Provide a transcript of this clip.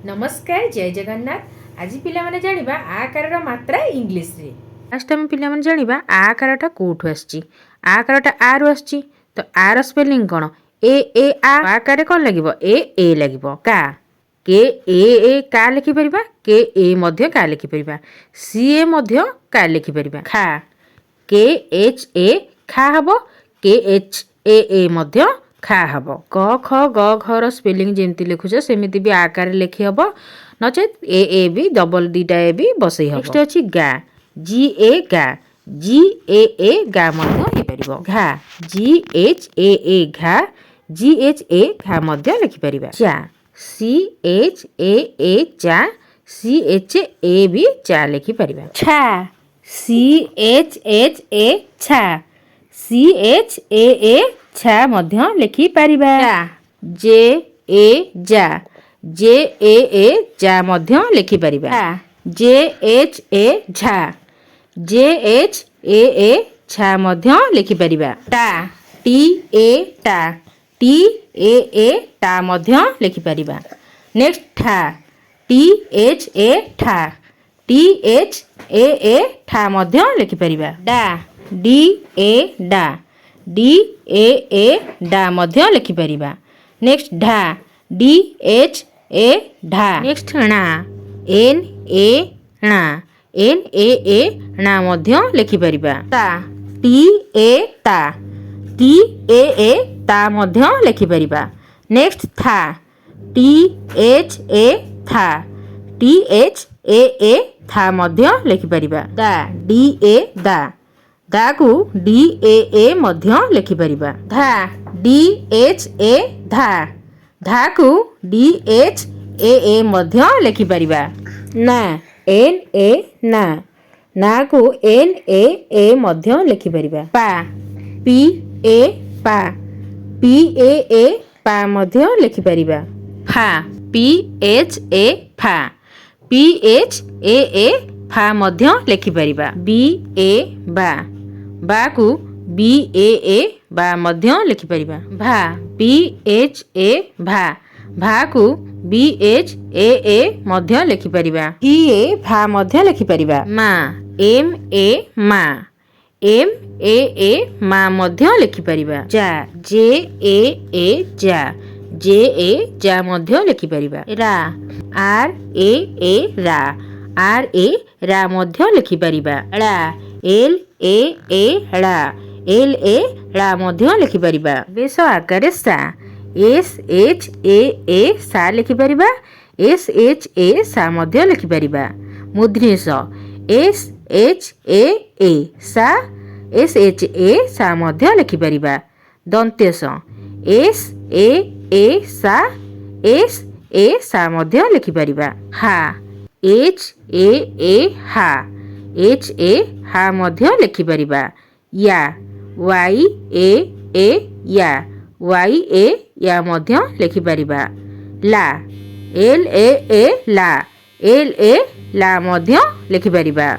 नमस्कार जय जगन्नाथ। आज पिलामाने जानिबा आकार मात्रा इंग्लिश रे। फास्ट हम पिलामाने जानिबा आकारटा कोठु आछि। आकारटा आ रु आछि तो आ रो स्पेलिंग कोन ए आ आकार कोन लागिवो ए लागिवो का के ए का लिखि परिबा के ए मध्य का लिखि परिबा सी ए मध्य का लिखि परिबा खा के एच ए खा हबो के एच ए मध्य खा हबो क ख ग घ रो स्पेलिंग जेमति लिखुछ सेमिति भी आकार लिखि हबो नचेत ए भी डबल दीटा ए भी बसई हबो। नेक्स्ट अछि गा जी ए गा मध्य हे परिबो घा जी एच ए घा जी एच ए घा मध्य लिखि परिबा चा सी एच ए चा सी एच ए भी चा लिखि परिबा छा सी एच ए छा सी एच ए छा मध्य लिखि परिबा जे ए जा मध्य लिखि परिबा जे एच ए झा जे एच ए छा मध्य लिखि परिबा टा टी ए टा मध्य लिखि परिबा। नेक्स्ट ठा टी एच ए ठा मध्य लिखि परिबा डा डी ए डा मध्य लिखि परिबा। नेक्स्ट ढा डी एच ए ढा। नेक्स्ट णा एन ए णा मध्य लिखि परिबा ता टी ए ता मध्य लिखि परिबा। नेक्स्ट था टी एच ए था मध्य लिखि परिबा दा डी ए दा को डी ए मध्य लिखि परिबा धा डी एच ए धा को डी एच ए मध्य लिखि परिबा ना एन ए ना को एन ए मध्य लिखि परिबा पा पी ए पा मध्य लिखि परिबा फा पी एच ए फा मध्य लिखि परिबा बी ए बा को बी ए बा मध्य लिखि परिबा भा बी एच ए भा को बी एच ए मध्य लिखि परिबा ही ए भा मध्य लिखि परिबा मा एम ए मा मध्य लिखि परिबा जा जे ए जा मध्य लिखि परिबा रा आर ए रा मध्य लिखि परिबा ला एल ए ला मध्य लिखि परिबा। बेस आकार सा एस एच ए सा लिखि परिबा एस एच ए सा मध्य लिखि परिबा। मूर्धन्य स एस एच ए सा एस एच ए सा मध्य लिखि परिबा। दन्त्य स एस ए सा मध्य लिखि परिबा। हा एच ए हा मध्य लिखि परिबा। या वाई या मध्य लिखि परिबा। ला एल ए ला मध्य लिखि परिबा।